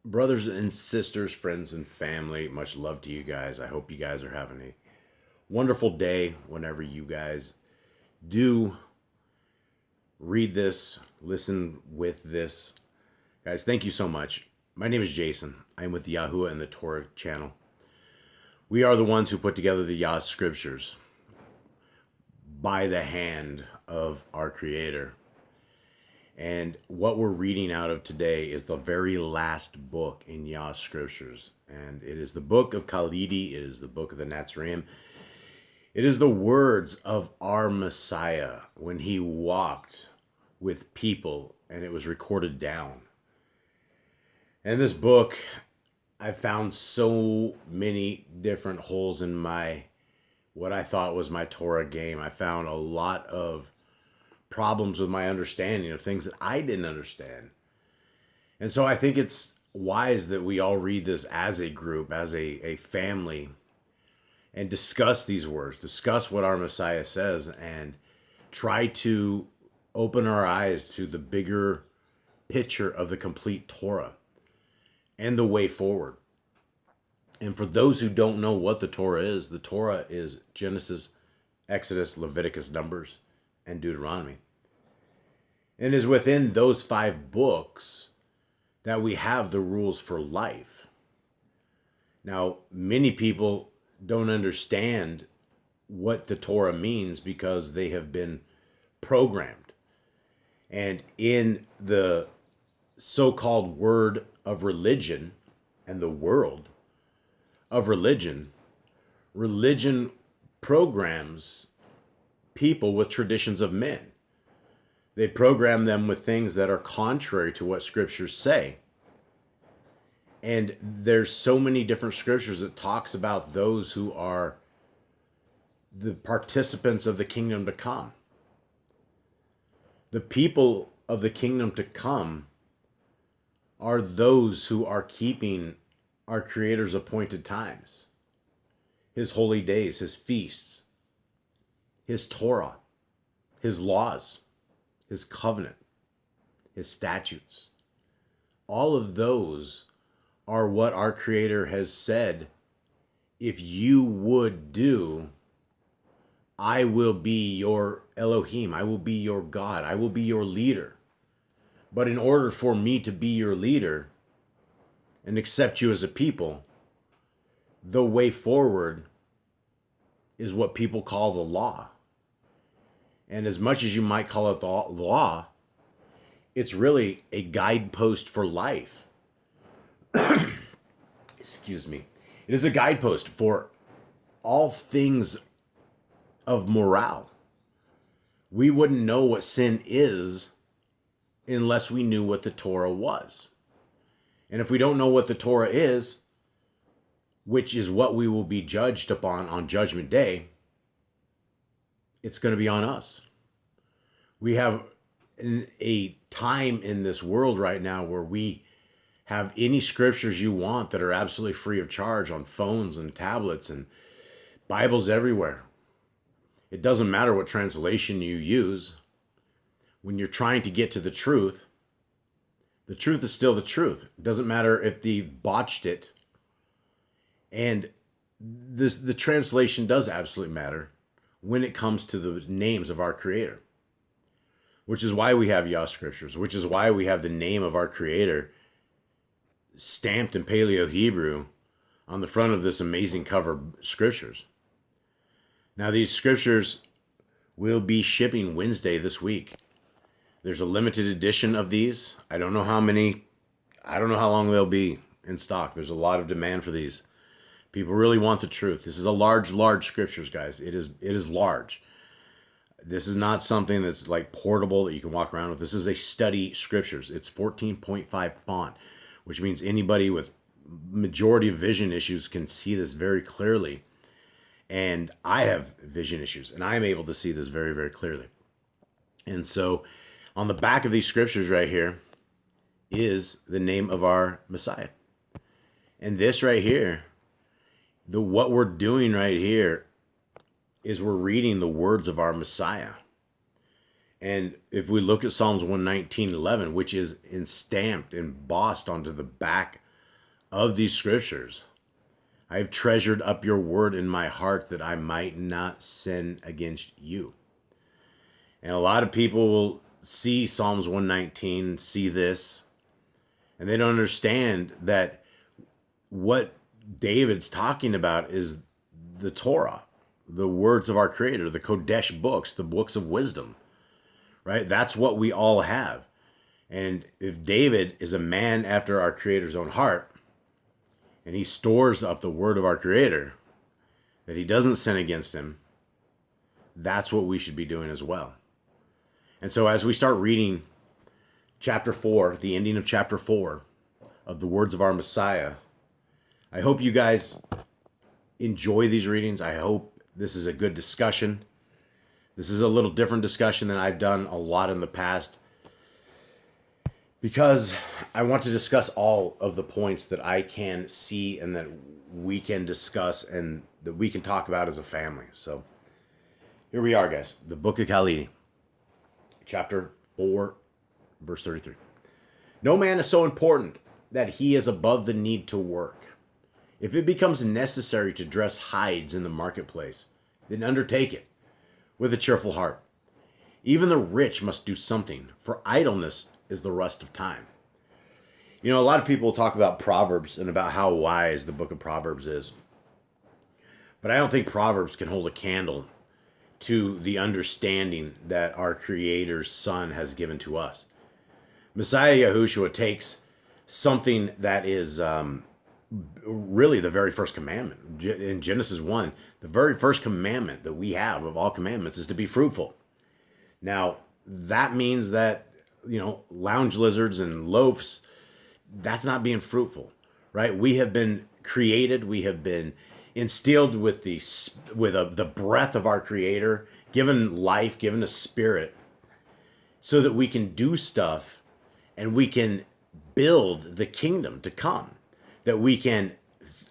Brothers and sisters, friends and family, much love to you guys. I hope you guys are having a wonderful day whenever you guys do read this, listen with this. Guys, thank you so much. My name is Jason. I'm with Yahuwah and the Torah channel. We are the ones who put together the Yah Scriptures by the hand of our Creator. And what we're reading out of today is the very last book in Yah Scriptures. And it is the book of Khalidi. It is the book of the Nazarene. It is the words of our Messiah when he walked with people and it was recorded down. And this book, I found so many different holes in what I thought was my Torah game. I found a lot of problems with my understanding of things that I didn't understand. And so I think it's wise that we all read this as a group, as a family, and discuss these words, discuss what our Messiah says, and try to open our eyes to the bigger picture of the complete Torah and the way forward. And for those who don't know what the Torah is Genesis, Exodus, Leviticus, Numbers, and Deuteronomy. And it is within those 5 books that we have the rules for life. Now, many people don't understand what the Torah means because they have been programmed. And in the so-called word of religion and the world of religion, religion programs people with traditions of men. They program them with things that are contrary to what scriptures say. And there's so many different scriptures that talks about those who are the participants of the kingdom to come. The people of the kingdom to come are those who are keeping our Creator's appointed times, his holy days, his feasts, his Torah, his laws, his covenant, his statutes. All of those are what our Creator has said, if you would do, I will be your Elohim, I will be your God, I will be your leader. But in order for me to be your leader and accept you as a people, the way forward is what people call the law. And as much as you might call it the law, it's really a guidepost for life. Excuse me. It is a guidepost for all things of morale. We wouldn't know what sin is unless we knew what the Torah was. And if we don't know what the Torah is, which is what we will be judged upon on Judgment Day, it's going to be on us. We have a time in this world right now where we have any scriptures you want that are absolutely free of charge on phones and tablets and Bibles everywhere. It doesn't matter what translation you use. When you're trying to get to the truth is still the truth. It doesn't matter if they've botched it. And the translation does absolutely matter when it comes to the names of our Creator. Which is why we have Yah Scriptures, which is why we have the name of our Creator stamped in Paleo Hebrew on the front of this amazing cover of Scriptures. Now these Scriptures will be shipping Wednesday this week. There's a limited edition of these. I don't know how long they'll be in stock. There's a lot of demand for these. People really want the truth. This is a large scriptures, guys. It is large. This is not something that's like portable that you can walk around with. This is a study scriptures. It's 14.5 font, which means anybody with majority of vision issues can see this very clearly. And I have vision issues, and I'm able to see this very, very clearly. And so on the back of these scriptures right here is the name of our Messiah. And this right here, what we're doing right here is we're reading the words of our Messiah. And if we look at Psalms 119:11, which is stamped, embossed onto the back of these scriptures. I have treasured up your word in my heart that I might not sin against you. And a lot of people will see Psalms 119, see this, and they don't understand that what David's talking about is the Torah, the words of our Creator, the Kodesh books, the books of wisdom, right? That's what we all have. And if David is a man after our Creator's own heart, and he stores up the word of our Creator, that he doesn't sin against him, that's what we should be doing as well. And so as we start reading chapter 4, the ending of chapter 4 of the words of our Messiah, I hope you guys enjoy these readings. I hope this is a good discussion. This is a little different discussion than I've done a lot in the past, because I want to discuss all of the points that I can see and that we can discuss and that we can talk about as a family. So here we are, guys. The book of Khalidi, chapter 4, verse 33. No man is so important that he is above the need to work. If it becomes necessary to dress hides in the marketplace, then undertake it with a cheerful heart. Even the rich must do something, for idleness is the rust of time. You know, a lot of people talk about Proverbs and about how wise the book of Proverbs is. But I don't think Proverbs can hold a candle to the understanding that our Creator's Son has given to us. Messiah Yahushua takes something that is really the very first commandment. In Genesis 1, the very first commandment that we have of all commandments is to be fruitful. Now, that means that, lounge lizards and loafs, that's not being fruitful, right? We have been created, we have been instilled with the breath of our Creator, given life, given a spirit, so that we can do stuff and we can build the kingdom to come, that we can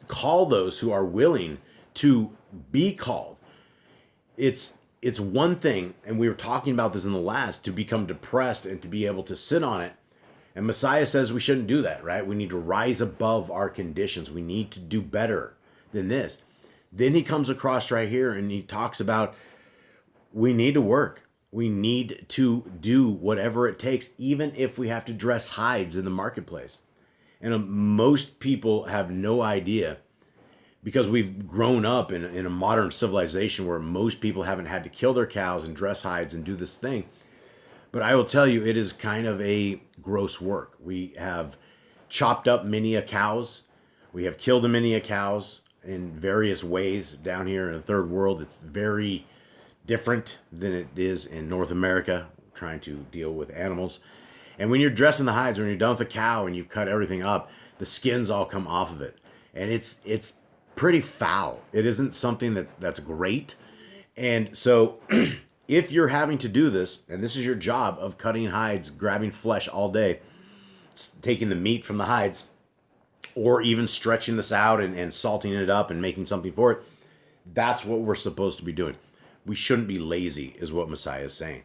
call those who are willing to be called. It's one thing, and we were talking about this in the last, to become depressed and to be able to sit on it. And Messiah says we shouldn't do that, right? We need to rise above our conditions. We need to do better than this. Then he comes across right here and he talks about we need to work. We need to do whatever it takes, even if we have to dress hides in the marketplace. And most people have no idea, because we've grown up in a modern civilization where most people haven't had to kill their cows and dress hides and do this thing. But I will tell you, it is kind of a gross work. We have chopped up many a cows. We have killed many a cows in various ways down here in the third world. It's very different than it is in North America, trying to deal with animals. And when you're dressing the hides, when you're done with the cow and you've cut everything up, the skins all come off of it. And it's pretty foul. It isn't something that's great. And so if you're having to do this, and this is your job of cutting hides, grabbing flesh all day, taking the meat from the hides, or even stretching this out and salting it up and making something for it, that's what we're supposed to be doing. We shouldn't be lazy, is what Messiah is saying.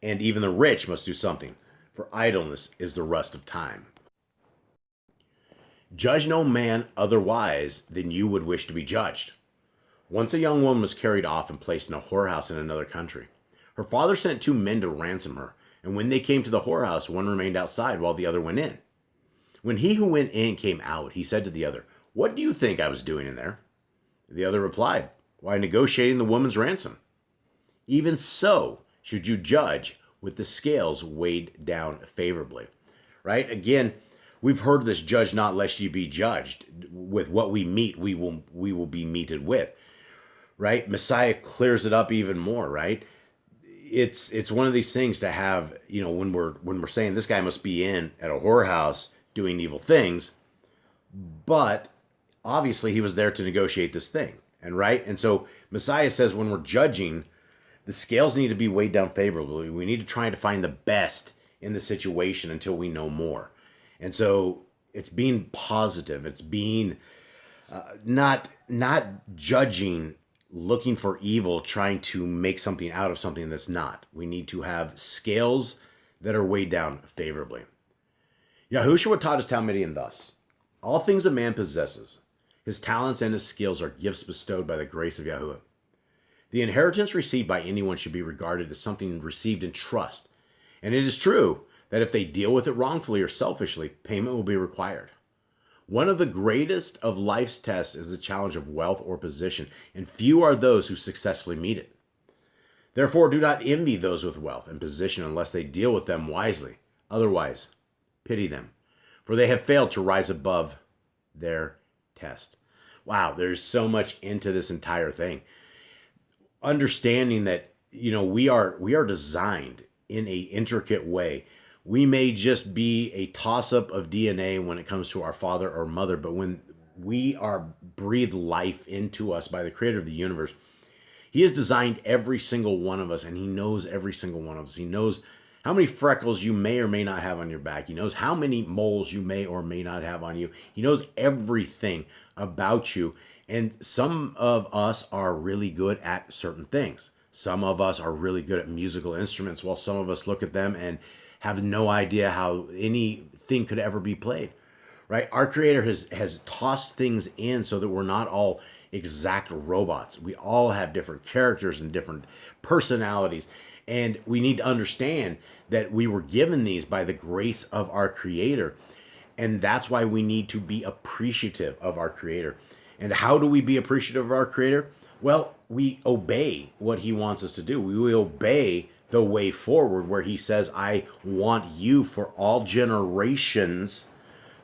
And even the rich must do something, for idleness is the rust of time. Judge no man otherwise than you would wish to be judged. Once a young woman was carried off and placed in a whorehouse in another country. Her father sent 2 men to ransom her, and when they came to the whorehouse, one remained outside while the other went in. When he who went in came out, he said to the other, "What do you think I was doing in there?" The other replied, "Why, negotiating the woman's ransom." Even so should you judge, with the scales weighed down favorably. Right? Again, we've heard this, judge not lest ye be judged. With what we meet, we will be meted with. Right? Messiah clears it up even more, right? It's one of these things to have, when we're saying this guy must be in at a whorehouse doing evil things, but obviously he was there to negotiate this thing. And so Messiah says when we're judging, the scales need to be weighed down favorably. We need to try to find the best in the situation until we know more. And so it's being positive. It's being not judging, looking for evil, trying to make something out of something that's not. We need to have scales that are weighed down favorably. Yahushua taught his Talmudian thus: All things a man possesses, his talents and his skills are gifts bestowed by the grace of Yahuwah. The inheritance received by anyone should be regarded as something received in trust. And it is true that if they deal with it wrongfully or selfishly, payment will be required. One of the greatest of life's tests is the challenge of wealth or position, and few are those who successfully meet it. Therefore, do not envy those with wealth and position unless they deal with them wisely. Otherwise, pity them, for they have failed to rise above their test. Wow, there's so much into this entire thing. Understanding that, we are designed in a intricate way. We may just be a toss-up of DNA when it comes to our father or mother, but when we are breathed life into us by the creator of the universe, he has designed every single one of us, and he knows every single one of us. He knows how many freckles you may or may not have on your back. He knows how many moles you may or may not have on you. He knows everything about you. And some of us are really good at certain things. Some of us are really good at musical instruments, while some of us look at them and have no idea how anything could ever be played, right? Our Creator has tossed things in so that we're not all exact robots. We all have different characters and different personalities. And we need to understand that we were given these by the grace of our Creator. And that's why we need to be appreciative of our Creator. And how do we be appreciative of our Creator? Well, we obey what he wants us to do. We obey the way forward where he says, I want you for all generations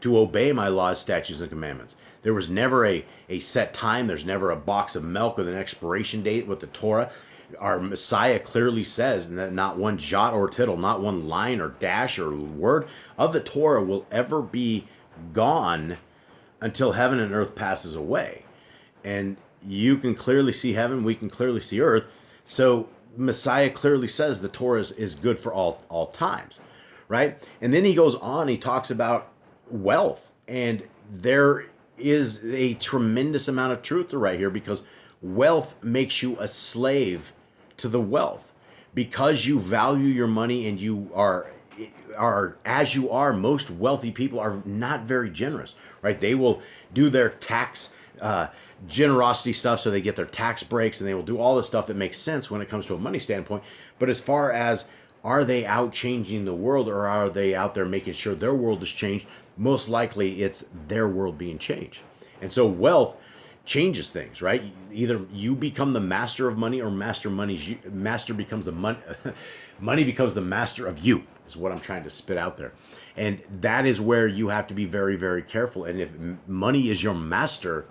to obey my laws, statutes, and commandments. There was never a set time. There's never a box of milk with an expiration date with the Torah. Our Messiah clearly says that not one jot or tittle, not one line or dash or word of the Torah will ever be gone until heaven and earth passes away. And you can clearly see heaven, we can clearly see earth. So Messiah clearly says the Torah is good for all times, right? And then he goes on, he talks about wealth. And there is a tremendous amount of truth to right here, because wealth makes you a slave to the wealth. Because you value your money and you are as you are, most wealthy people are not very generous, right? They will do their tax generosity stuff so they get their tax breaks, and they will do all the stuff that makes sense when it comes to a money standpoint. But as far as are they out changing the world, or are they out there making sure their world is changed? Most likely it's their world being changed. And so wealth changes things, right? Either you become the master of money, or master becomes the money. Money becomes the master of you, is what I'm trying to spit out there. And that is where you have to be very, very careful. And if money is your master,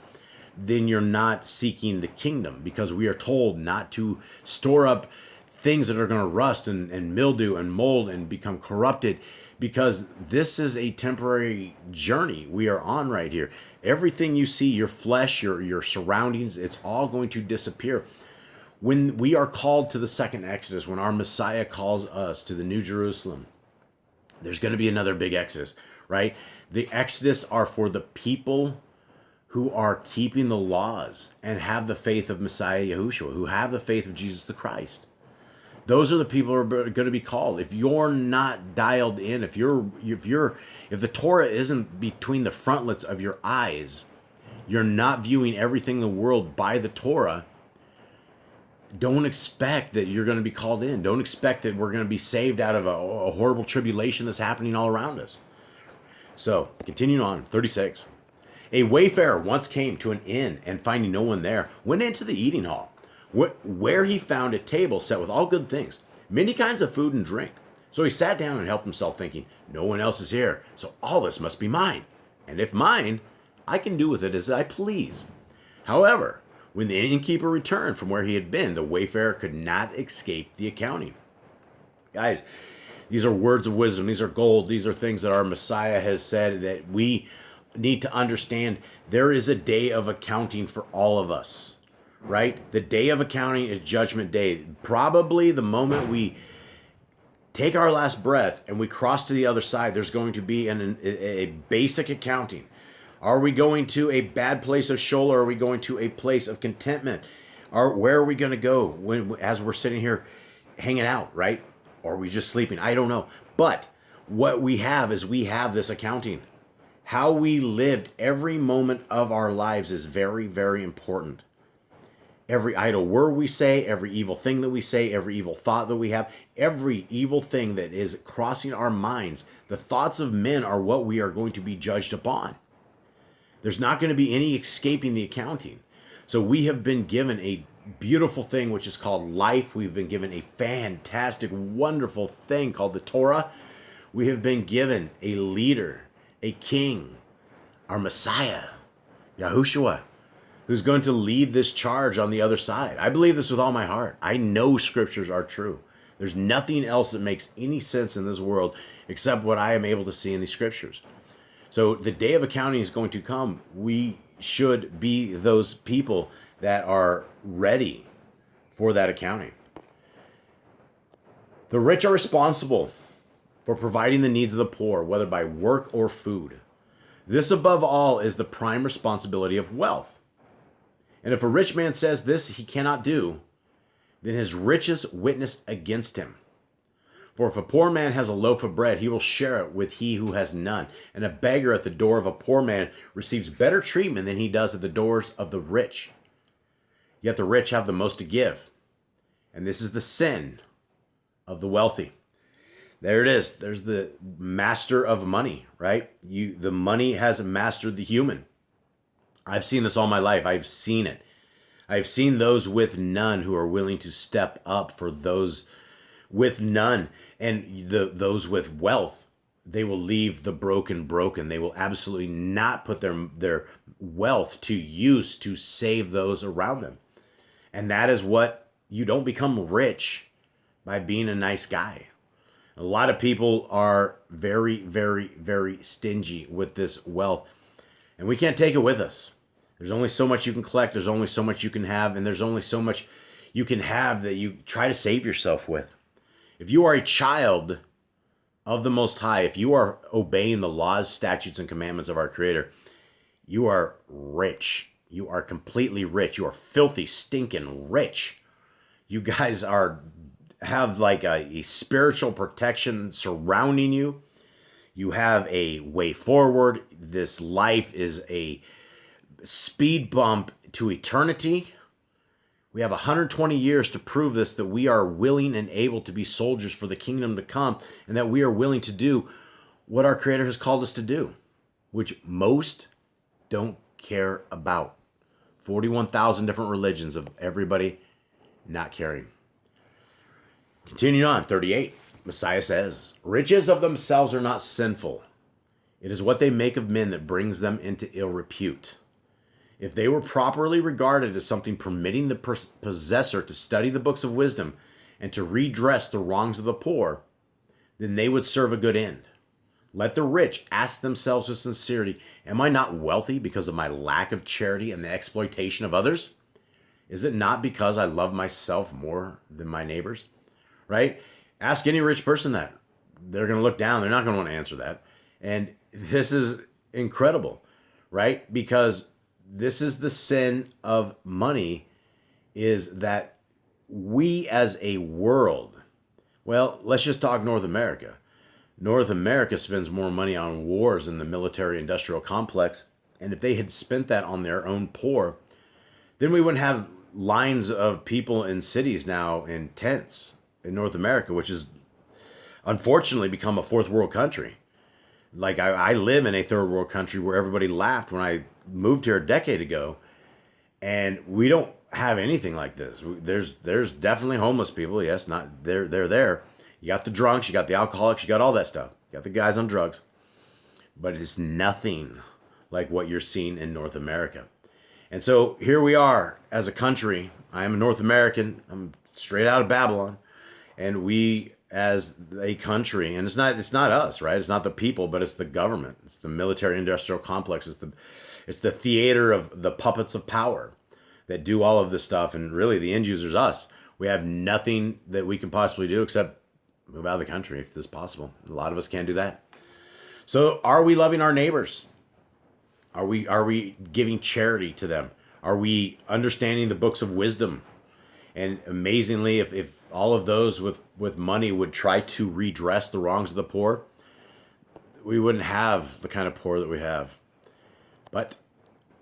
then you're not seeking the kingdom, because we are told not to store up things that are going to rust and mildew and mold and become corrupted, because this is a temporary journey we are on right here. Everything you see, your flesh, your surroundings, it's all going to disappear. When we are called to the second Exodus, when our Messiah calls us to the New Jerusalem, there's going to be another big Exodus, right? The Exodus are for the people who are keeping the laws and have the faith of Messiah Yahushua, who have the faith of Jesus the Christ. Those are the people who are going to be called. If you're not dialed in, if the Torah isn't between the frontlets of your eyes, you're not viewing everything in the world by the Torah, don't expect that you're going to be called in. Don't expect that we're going to be saved out of a horrible tribulation that's happening all around us. So, continuing on, 36. A wayfarer once came to an inn, and finding no one there, went into the eating hall, where he found a table set with all good things, many kinds of food and drink. So he sat down and helped himself, thinking, no one else is here, so all this must be mine. And if mine, I can do with it as I please. However, when the innkeeper returned from where he had been, the wayfarer could not escape the accounting. Guys, these are words of wisdom. These are gold. These are things that our Messiah has said that we need to understand. There is a day of accounting for all of us, right? The day of accounting is Judgment Day. Probably the moment we take our last breath and we cross to the other side, there's going to be a basic accounting. Are we going to a bad place of Sheol, or are we going to a place of contentment? Where are we going to go as we're sitting here hanging out, right? Or are we just sleeping? I don't know. But what we have is we have this accounting. How we lived every moment of our lives is very, very important. Every idle word we say, every evil thing that we say, every evil thought that we have, every evil thing that is crossing our minds, the thoughts of men are what we are going to be judged upon. There's not going to be any escaping the accounting. So we have been given a beautiful thing which is called life. We've been given a fantastic, wonderful thing called the Torah. We have been given a leader, a king, our Messiah, Yahushua, who's going to lead this charge on the other side. I believe this with all my heart. I know scriptures are true. There's nothing else that makes any sense in this world except what I am able to see in these scriptures. So the day of accounting is going to come. We should be those people that are ready for that accounting. The rich are responsible for providing the needs of the poor, whether by work or food. This, above all, is the prime responsibility of wealth. And if a rich man says this he cannot do, then his riches witness against him. For if a poor man has a loaf of bread, he will share it with he who has none. And a beggar at the door of a poor man receives better treatment than he does at the doors of the rich. Yet the rich have the most to give. And this is the sin of the wealthy. There it is. There's the master of money, right? The money has mastered the human. I've seen this all my life. I've seen it. I've seen those with none who are willing to step up for those with none. And those with wealth, they will leave the broken. They will absolutely not put their wealth to use to save those around them. And that is what, you don't become rich by being a nice guy. A lot of people are very, very, very stingy with this wealth. And we can't take it with us. There's only so much you can collect. There's only so much you can have. And there's only so much you can have that you try to save yourself with. If you are a child of the Most High, if you are obeying the laws, statutes, and commandments of our Creator, you are rich. You are completely rich. You are filthy, stinking rich. You guys have like a spiritual protection surrounding you. You have a way forward. This life is a speed bump to eternity. We have 120 years to prove this, that we are willing and able to be soldiers for the kingdom to come, and that we are willing to do what our Creator has called us to do, which most don't care about. 41,000 different religions of everybody not caring. Continuing on, 38, Messiah says, riches of themselves are not sinful. It is what they make of men that brings them into ill repute. If they were properly regarded as something permitting the possessor to study the books of wisdom and to redress the wrongs of the poor, then they would serve a good end. Let the rich ask themselves with sincerity, am I not wealthy because of my lack of charity and the exploitation of others? Is it not because I love myself more than my neighbors? Right? Ask any rich person that. They're going to look down. They're not going to want to answer that. And this is incredible, right? Because this is the sin of money, is that we as a world, well, let's just talk North America. North America spends more money on wars than the military-industrial complex. And if they had spent that on their own poor, then we wouldn't have lines of people in cities now in tents in North America, which has unfortunately become a fourth world country. Like I live in a third world country where everybody laughed when I moved here a decade ago, and we don't have anything like this. There's definitely homeless people. Yes, not they're there. You got the drunks, you got the alcoholics, you got all that stuff. You got the guys on drugs, but it's nothing like what you're seeing in North America. And so here we are as a country. I am a North American. I'm straight out of Babylon, and we as a country, and it's not us, right? It's not the people, but it's the government. It's the military-industrial complex. It's the theater of the puppets of power that do all of this stuff. And really, the end user's us. We have nothing that we can possibly do except move out of the country if this is possible. A lot of us can't do that. So, are we loving our neighbors? Are we giving charity to them? Are we understanding the books of wisdom? And amazingly, if all of those with money would try to redress the wrongs of the poor, we wouldn't have the kind of poor that we have. But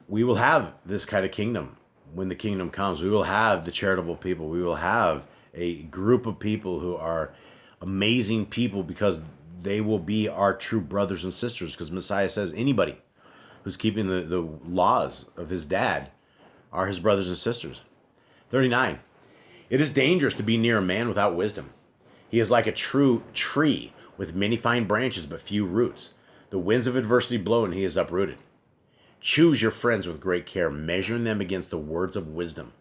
we will have this kind of kingdom when the kingdom comes. We will have the charitable people. We will have a group of people who are amazing people because they will be our true brothers and sisters. Because Messiah says anybody who's keeping the laws of his dad are his brothers and sisters. 39. It is dangerous to be near a man without wisdom. He is like a true tree with many fine branches but few roots. The winds of adversity blow and he is uprooted. Choose your friends with great care, measuring them against the words of wisdom.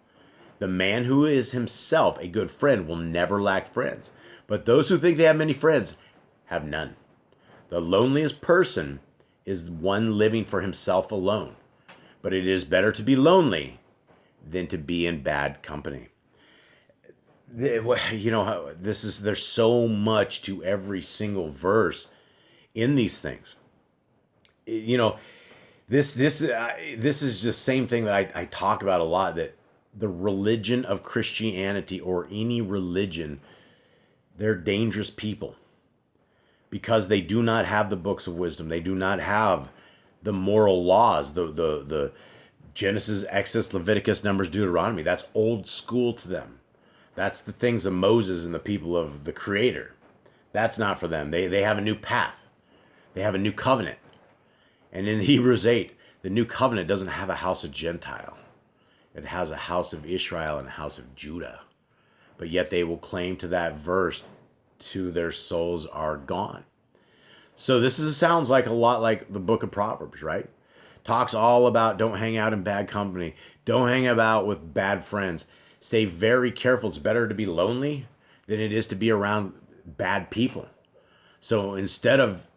The man who is himself a good friend will never lack friends, but those who think they have many friends have none. The loneliest person is one living for himself alone, but it is better to be lonely than to be in bad company. You know, there's so much to every single verse in these things. You know, this is just same thing that I talk about a lot, that the religion of Christianity or any religion, they're dangerous people because they do not have the books of wisdom. They do not have the moral laws, the Genesis, Exodus, Leviticus, Numbers, Deuteronomy. That's old school to them. That's the things of Moses and the people of the Creator. That's not for them. They have a new path. They have a new covenant. And in Hebrews 8, the new covenant doesn't have a house of Gentile. It has a house of Israel and a house of Judah. But yet they will claim to that verse till their souls are gone. So sounds like a lot like the book of Proverbs, right? Talks all about don't hang out in bad company. Don't hang about with bad friends. Stay very careful. It's better to be lonely than it is to be around bad people. So instead of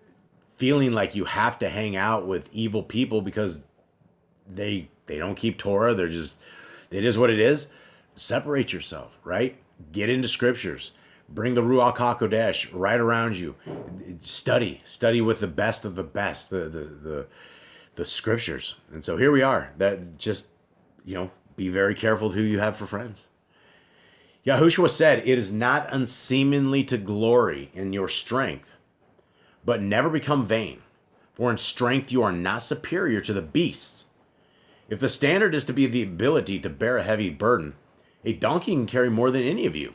feeling like you have to hang out with evil people because they don't keep Torah, it is what it is, separate yourself, right? Get into scriptures. Bring the Ruach HaKodesh right around you. Study with the best of the best, the scriptures. And so here we are. That just, be very careful who you have for friends. Yahushua said, "It is not unseemly to glory in your strength, but never become vain. For in strength you are not superior to the beasts. If the standard is to be the ability to bear a heavy burden, a donkey can carry more than any of you.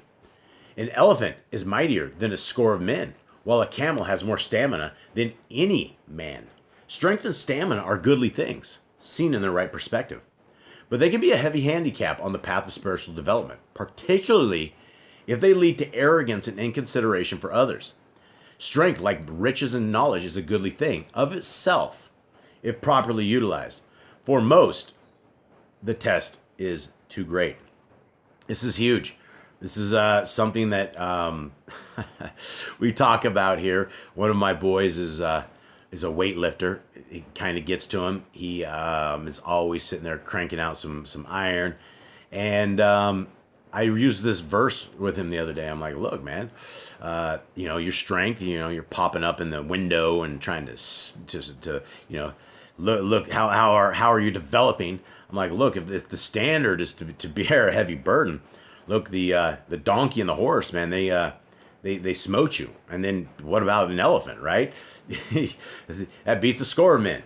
An elephant is mightier than a score of men, while a camel has more stamina than any man. Strength and stamina are goodly things, seen in the right perspective. But they can be a heavy handicap on the path of spiritual development, particularly if they lead to arrogance and inconsideration for others. Strength, like riches and knowledge, is a goodly thing of itself, if properly utilized. For most, the test is too great." This is huge. This is something that we talk about here. One of my boys is a weightlifter. It kind of gets to him. He is always sitting there cranking out some iron. And I used this verse with him the other day. I'm like, look, man, your strength, you're popping up in the window and trying to look how are you developing? I'm like, look, if the standard is to bear a heavy burden, look, the donkey and the horse, man, they smote you. And then what about an elephant, right? That beats a score of men.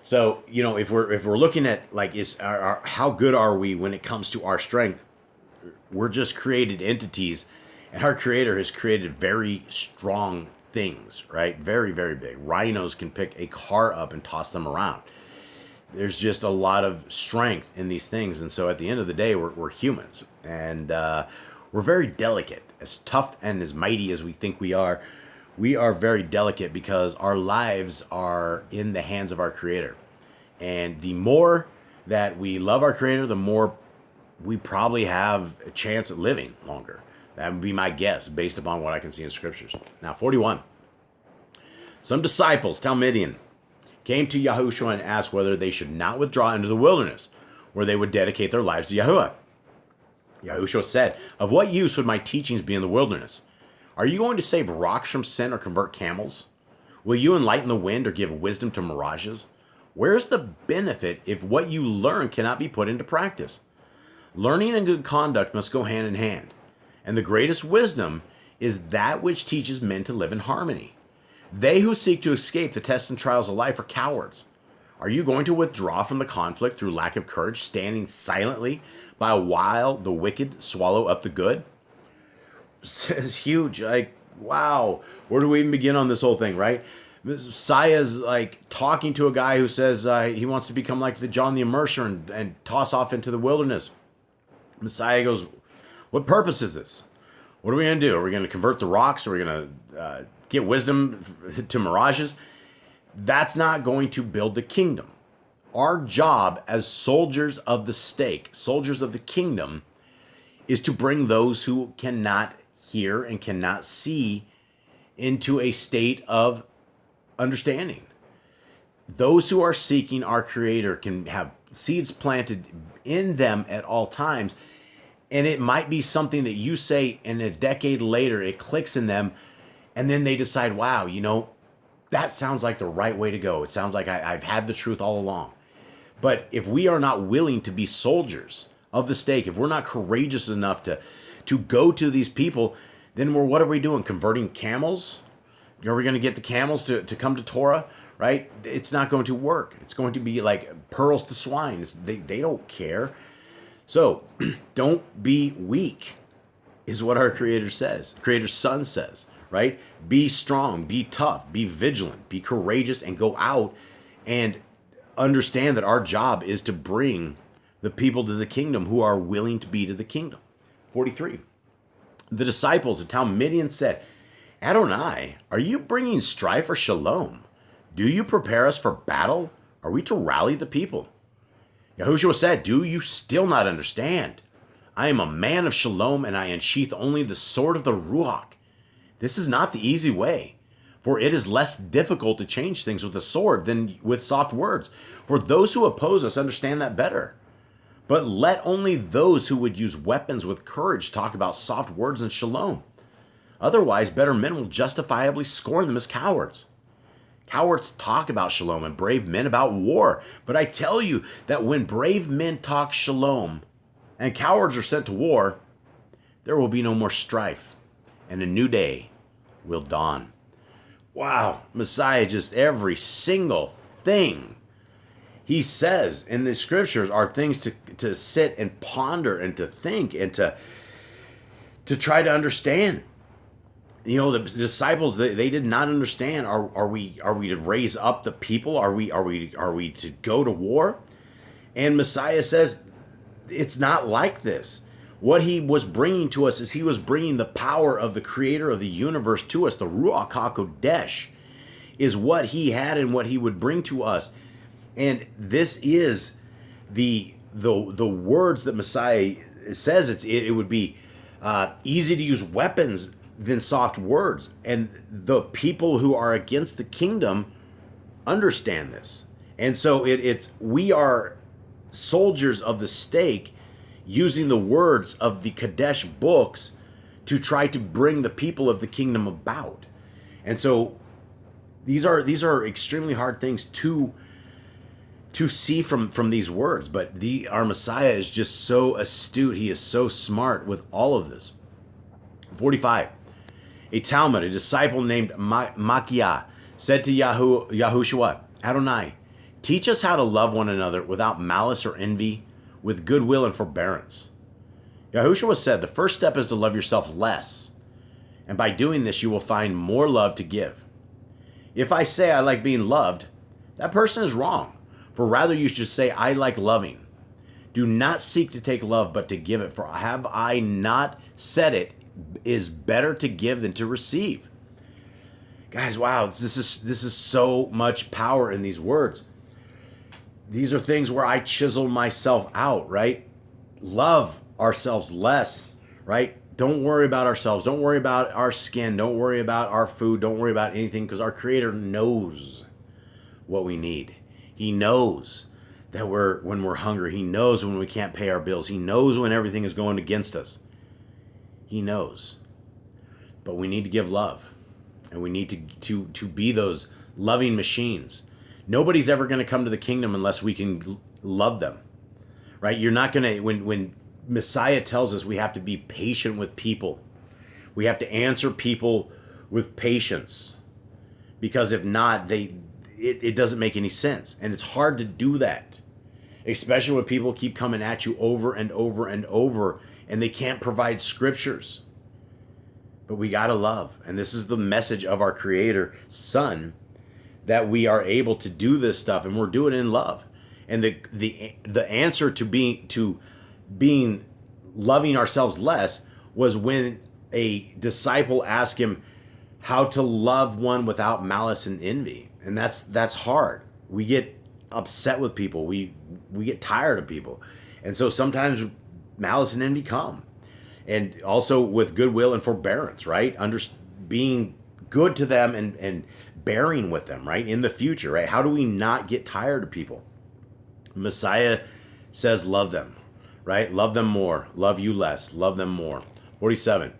So, if we're looking at how good are we when it comes to our strength, we're just created entities, and our Creator has created very strong things, right? Very, very big. Rhinos can pick a car up and toss them around. There's just a lot of strength in these things. And so at the end of the day, we're humans. And we're very delicate. As tough and as mighty as we think we are very delicate because our lives are in the hands of our Creator. And the more that we love our Creator, the more we probably have a chance at living longer. That would be my guess based upon what I can see in scriptures. Now, 41. Some disciples, Talmudian, came to Yahushua and asked whether they should not withdraw into the wilderness, where they would dedicate their lives to Yahuwah. Yahushua said, "Of what use would my teachings be in the wilderness? Are you going to save rocks from sin or convert camels? Will you enlighten the wind or give wisdom to mirages? Where is the benefit if what you learn cannot be put into practice? Learning and good conduct must go hand in hand, and the greatest wisdom is that which teaches men to live in harmony. They who seek to escape the tests and trials of life are cowards. Are you going to withdraw from the conflict through lack of courage, standing silently by while the wicked swallow up the good? It's huge. Like, wow. Where do we even begin on this whole thing, right? Messiah's like talking to a guy who says he wants to become like the John the Immerser and toss off into the wilderness. Messiah goes, what purpose is this? What are we going to do? Are we going to convert the rocks? Are we going to get wisdom to mirages? That's not going to build the kingdom. Our job as soldiers of the stake, soldiers of the kingdom, is to bring those who cannot hear and cannot see into a state of understanding. Those who are seeking our Creator can have seeds planted in them at all times. And it might be something that you say, and a decade later, it clicks in them. And then they decide, wow, that sounds like the right way to go. It sounds like I've had the truth all along. But if we are not willing to be soldiers of the stake, if we're not courageous enough to go to these people, then what are we doing? Converting camels? Are we going to get the camels to come to Torah? Right? It's not going to work. It's going to be like pearls to swine. They don't care. So don't be weak is what our Creator says. Creator's Son says, right? Be strong, be tough, be vigilant, be courageous, and go out and understand that our job is to bring the people to the kingdom who are willing to be to the kingdom. 43. The disciples at Midian said, Adonai, are you bringing strife or shalom? Do you prepare us for battle? Are we to rally the people? Yahushua said, do you still not understand? I am a man of shalom, and I unsheath only the sword of the Ruach. This is not the easy way, for it is less difficult to change things with a sword than with soft words. For those who oppose us understand that better. But let only those who would use weapons with courage talk about soft words and shalom. Otherwise, better men will justifiably scorn them as cowards. Cowards talk about shalom and brave men about war. But I tell you that when brave men talk shalom and cowards are sent to war, there will be no more strife, and a new day will dawn. Wow, Messiah, just every single thing he says in the scriptures are things to sit and ponder and to think and to try to understand. The disciples, they did not understand. Are we to raise up the people? Are we to go to war? And Messiah says it's not like this. What he was bringing to us is he was bringing the power of the Creator of the universe to us. The Ruach HaKodesh is what he had and what he would bring to us. And this is the words that Messiah says. It would be easy to use weapons than soft words. And the people who are against the kingdom understand this. And so we are soldiers of the stake using the words of the Kadesh books to try to bring the people of the kingdom about. And so these are extremely hard things to see from these words. But our Messiah is just so astute. He is so smart with all of this. 45. A Talmud, a disciple named Machiah, said to Yahushua, Adonai, teach us how to love one another without malice or envy, with goodwill and forbearance. Yahushua said, the first step is to love yourself less, and by doing this you will find more love to give. If I say I like being loved, that person is wrong, for rather you should say I like loving. Do not seek to take love, but to give it, for have I not said it is better to give than to receive. Guys, wow, this is so much power in these words. These are things where I chisel myself out, right? Love ourselves less, right? Don't worry about ourselves. Don't worry about our skin. Don't worry about our food. Don't worry about anything, because our Creator knows what we need. He knows that when we're hungry. He knows when we can't pay our bills. He knows when everything is going against us. He knows. But we need to give love. And we need to be those loving machines. Nobody's ever going to come to the kingdom unless we can love them. Right? You're not going to, when Messiah tells us we have to be patient with people. We have to answer people with patience. because if not, it doesn't make any sense. And it's hard to do that, especially when people keep coming at you over and over and over, and they can't provide scriptures. But we got to love. And this is the message of our Creator Son, that we are able to do this stuff, and we're doing it in love. And the answer to being loving ourselves less was when a disciple asked him how to love one without malice and envy. And that's hard. We get upset with people. We get tired of people. And so sometimes malice and envy come. And also with goodwill and forbearance, right? Being good to them and bearing with them, right? In the future, right? How do we not get tired of people? Messiah says, love them, right? Love them more. Love you less. Love them more. 47.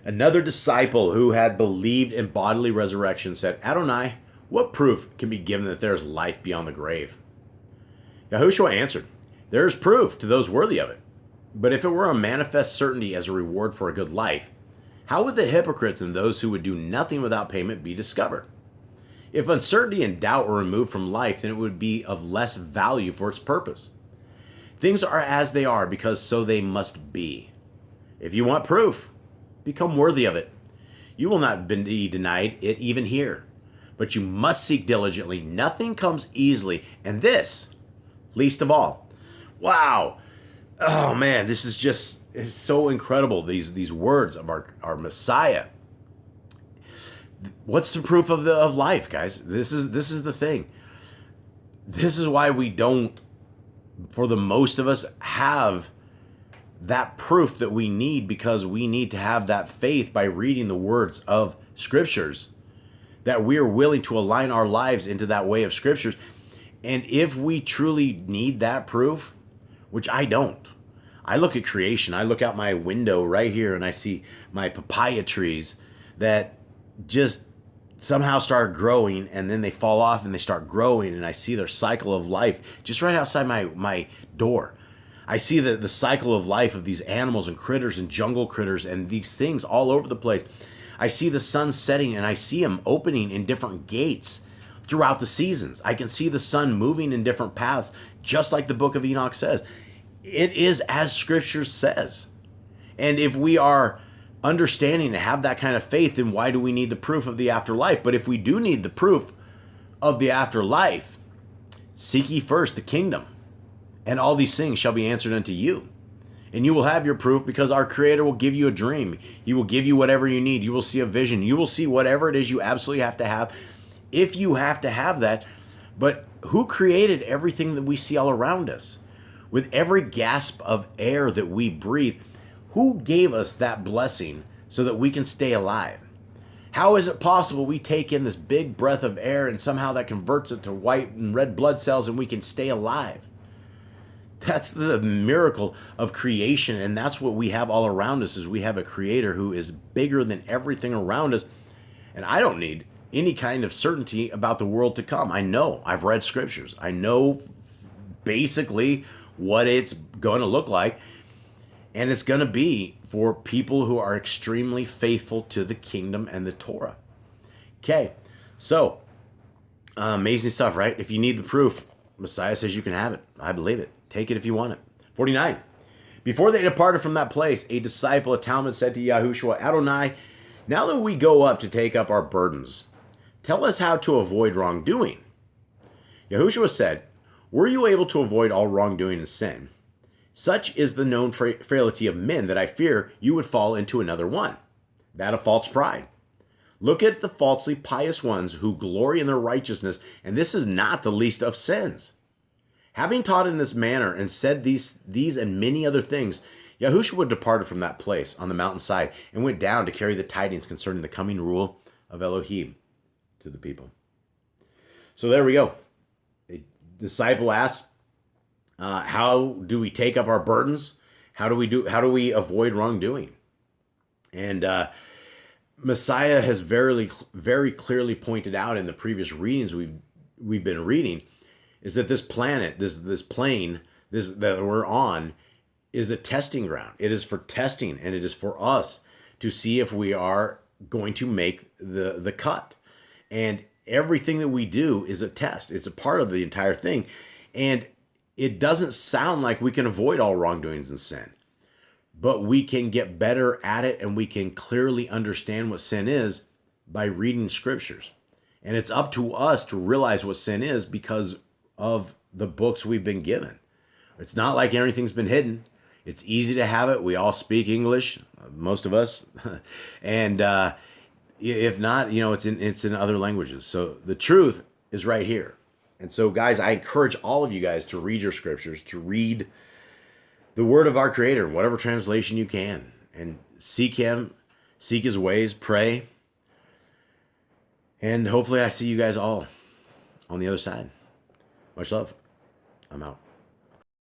Another disciple who had believed in bodily resurrection said, Adonai, what proof can be given that there is life beyond the grave? Yahushua answered, there is proof to those worthy of it. But if it were a manifest certainty as a reward for a good life, how would the hypocrites and those who would do nothing without payment be discovered? If uncertainty and doubt were removed from life, then it would be of less value for its purpose. Things are as they are because so they must be. If you want proof, become worthy of it. You will not be denied it even here, but you must seek diligently. Nothing comes easily, and this, least of all. Wow. Oh man, this is it's so incredible. These words of our Messiah. What's the proof of life, guys? This is the thing. This is why we don't, for the most of us, have that proof that we need, because we need to have that faith by reading the words of Scriptures, that we are willing to align our lives into that way of Scriptures. And if we truly need that proof, which I don't. I look at creation. I look out my window right here and I see my papaya trees that just somehow start growing, and then they fall off and they start growing, and I see their cycle of life just right outside my door. I see the cycle of life of these animals and critters and jungle critters and these things all over the place. I see the sun setting, and I see them opening in different gates throughout the seasons. I can see the sun moving in different paths, just like the book of Enoch says. It is as Scripture says. And if we are understanding to have that kind of faith, then why do we need the proof of the afterlife? But if we do need the proof of the afterlife, seek ye first the kingdom, and all these things shall be answered unto you. And you will have your proof, because our Creator will give you a dream. He will give you whatever you need. You will see a vision. You will see whatever it is you absolutely have to have, if you have to have that. But who created everything that we see all around us? With every gasp of air that we breathe, who gave us that blessing so that we can stay alive? How is it possible we take in this big breath of air and somehow that converts it to white and red blood cells and we can stay alive? That's the miracle of creation, and that's what we have all around us. Is we have a Creator who is bigger than everything around us. And I don't need any kind of certainty about the world to come. I know. I've read Scriptures. I know basically what it's going to look like. And it's going to be for people who are extremely faithful to the kingdom and the Torah. Okay, so amazing stuff, right? If you need the proof, Messiah says you can have it. I believe it. Take it if you want it. 49. Before they departed from that place, a disciple, a Talmud, said to Yahushua, Adonai, now that we go up to take up our burdens, tell us how to avoid wrongdoing. Yahushua said, were you able to avoid all wrongdoing and sin? Such is the known frailty of men that I fear you would fall into another one, that of false pride. Look at the falsely pious ones who glory in their righteousness, and this is not the least of sins. Having taught in this manner and said these and many other things, Yahushua departed from that place on the mountainside and went down to carry the tidings concerning the coming rule of Elohim to the people. So there we go. A disciple asked, how do we take up our burdens? How do we avoid wrongdoing? And Messiah has very clearly pointed out in the previous readings we've been reading, is that this planet, this plane, that we're on, is a testing ground. It is for testing, and it is for us to see if we are going to make the cut. And everything that we do is a test. It's a part of the entire thing. And it doesn't sound like we can avoid all wrongdoings and sin, but we can get better at it, and we can clearly understand what sin is by reading scriptures. And it's up to us to realize what sin is because of the books we've been given. It's not like everything's been hidden. It's easy to have it. We all speak English, most of us. And if not, it's in other languages. So the truth is right here. And so, guys, I encourage all of you guys to read your scriptures, to read the word of our Creator, whatever translation you can, and seek Him, seek His ways, pray. And hopefully I see you guys all on the other side. Much love. I'm out.